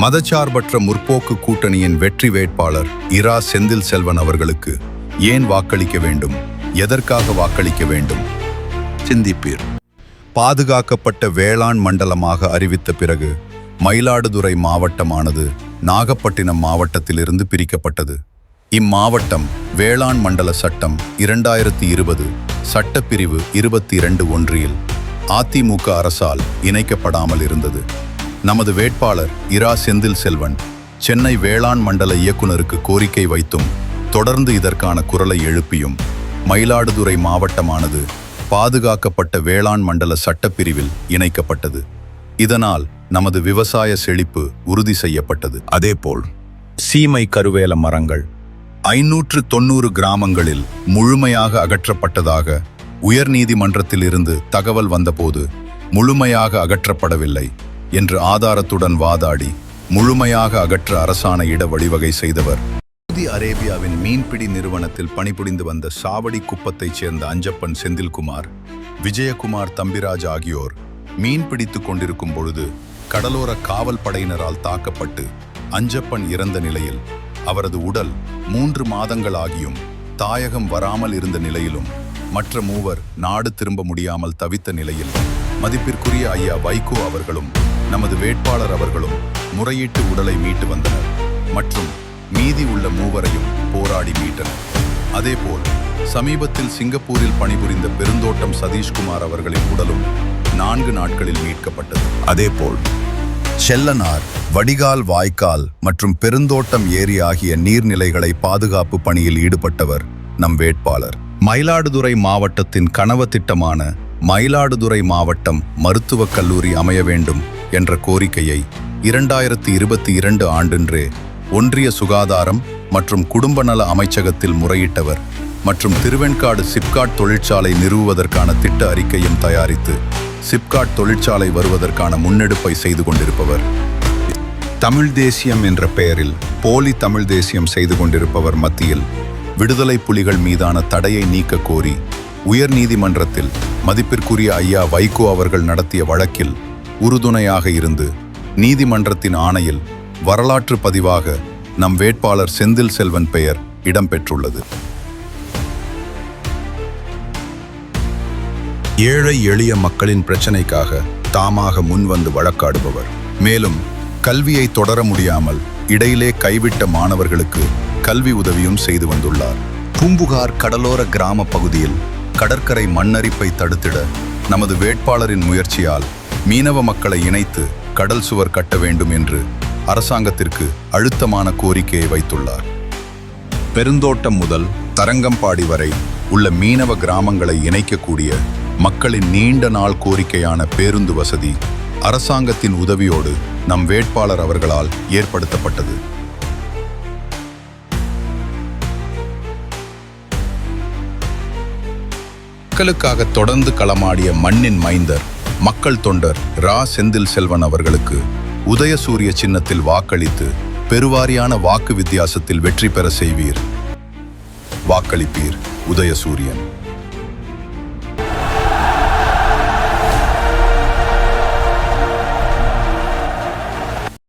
மதச்சார்பற்ற முற்போக்கு கூட்டணியின் வெற்றி வேட்பாளர் இரா செந்தில் செல்வன் அவர்களுக்கு ஏன் வாக்களிக்க வேண்டும், எதற்காக வாக்களிக்க வேண்டும் சிந்திப்பீர். பாதுகாக்கப்பட்ட வேளாண் மண்டலமாக அறிவித்த பிறகு மயிலாடுதுறை மாவட்டமானது நாகப்பட்டினம் மாவட்டத்திலிருந்து பிரிக்கப்பட்டது. இம்மாவட்டம் வேளாண் மண்டல சட்டம் 2020 சட்டப்பிரிவு 22 ஒன்றில் அதிமுக அரசால் இணைக்கப்படாமல் இருந்தது. நமது வேட்பாளர் இரா செந்தில் செல்வன் சென்னை வேளாண் மண்டல இயக்குநருக்கு கோரிக்கை வைத்தும் தொடர்ந்து இதற்கான குரலை எழுப்பியும் மயிலாடுதுறை மாவட்டமானது பாதுகாக்கப்பட்ட வேளாண் மண்டல சட்டப்பிரிவில் இணைக்கப்பட்டது. இதனால் நமது விவசாய செழிப்பு உறுதி செய்யப்பட்டது. அதேபோல் சீமை கருவேல மரங்கள் 590 கிராமங்களில் முழுமையாக அகற்றப்பட்டதாக உயர்நீதிமன்றத்திலிருந்து தகவல் வந்தபோது முழுமையாக அகற்றப்படவில்லை என்று ஆதாரத்துடன் வாதாடி முழுமையாக அகற்ற அரசாணையிட வழிவகை செய்தவர் சவுதி அரேபியாவின் மீன்பிடி நிறுவனத்தில் பணிபுரிந்து வந்த சாவடி குப்பத்தைச் சேர்ந்த அஞ்சப்பன் செந்தில்குமார், விஜயகுமார் தம்பிராஜ் ஆகியோர் மீன் பிடித்துக் கொண்டிருக்கும் பொழுது கடலோர காவல் படையினரால் தாக்கப்பட்டு அஞ்சப்பன் இறந்த நிலையில் அவரது உடல் 3 மாதங்கள் ஆகியும் தாயகம் வராமல் இருந்த நிலையிலும் மற்ற மூவர் நாடு திரும்ப முடியாமல் தவித்த நிலையில் மதிப்பிற்குரிய ஐயா வைகோ அவர்களும் நமது வேட்பாளர் அவர்களும் முறையிட்டு உடலை மீட்டு வந்தனர் மற்றும் மீதி உள்ள மூவரையும் போராடி மீட்டனர். அதேபோல் சமீபத்தில் சிங்கப்பூரில் பணிபுரிந்த பெருந்தோட்டம் சதீஷ்குமார் அவர்களின் உடலும் 4 நாட்களில் மீட்கப்பட்டது. அதேபோல் செல்லனார், வடிகால், வாய்க்கால் மற்றும் பெருந்தோட்டம் ஏரி ஆகிய நீர்நிலைகளை பாதுகாப்பு பணியில் ஈடுபட்டவர் நம் வேட்பாளர். மயிலாடுதுறை மாவட்டத்தின் கனவு திட்டமான மயிலாடுதுறை மாவட்டம் மருத்துவக் கல்லூரி அமைய வேண்டும் என்ற கோரிக்கையை 2022 ஆண்டன்றே ஒன்றிய சுகாதாரம் மற்றும் குடும்ப நல அமைச்சகத்தில் முறையிட்டவர் மற்றும் திருவெண்காடு சிப்காட் தொழிற்சாலை நிறுவுவதற்கான திட்ட அறிக்கையும் தயாரித்து சிப்காட் தொழிற்சாலை வருவதற்கான முன்னெடுப்பை செய்து கொண்டிருப்பவர். தமிழ் தேசியம் என்ற பெயரில் போலி தமிழ் தேசியம் செய்து கொண்டிருப்பவர் மத்தியில் விடுதலை புலிகள் மீதான தடையை நீக்க கோரி உயர் நீதிமன்றத்தில் மதிப்பிற்குரிய ஐயா வைகோ அவர்கள் நடத்திய வழக்கில் உறுதுணையாக இருந்து நீதிமன்றத்தின் ஆணையில் வரலாற்று பதிவாக நம் வேட்பாளர் செந்தில் செல்வன் பெயர் இடம்பெற்றுள்ளது. ஏழை எளிய மக்களின் பிரச்சனைக்காக தாமாக முன்வந்து வழக்காடுபவர். மேலும் கல்வியை தொடர முடியாமல் இடையிலே கைவிட்ட மாணவர்களுக்கு கல்வி உதவியும் செய்து வந்துள்ளார். பூம்புகார் கடலோர கிராம பகுதியில் கடற்கரை மண்ணரிப்பை தடுத்திட நமது வேட்பாளரின் முயற்சியால் மீனவ மக்களை இணைத்து கடல் சுவர் கட்ட வேண்டும் என்று அரசாங்கத்திற்கு அழுத்தமான கோரிக்கையை வைத்துள்ளார். பெருந்தோட்டம் முதல் தரங்கம்பாடி வரை உள்ள மீனவ கிராமங்களை இணைக்கக்கூடிய மக்களின் நீண்ட நாள் கோரிக்கையான பேருந்து வசதி அரசாங்கத்தின் உதவியோடு நம் வேட்பாளர் அவர்களால் ஏற்படுத்தப்பட்டது. மக்களுக்காக தொடர்ந்து களமாடிய மண்ணின் மைந்தர், மக்கள் தொண்டர் ரா செந்தில் செல்வன் அவர்களுக்கு உதயசூரிய சின்னத்தில் வாக்களித்து பெருவாரியான வாக்கு வித்தியாசத்தில் வெற்றி பெற செய்வீர். வாக்களிப்பீர் உதயசூரியன்.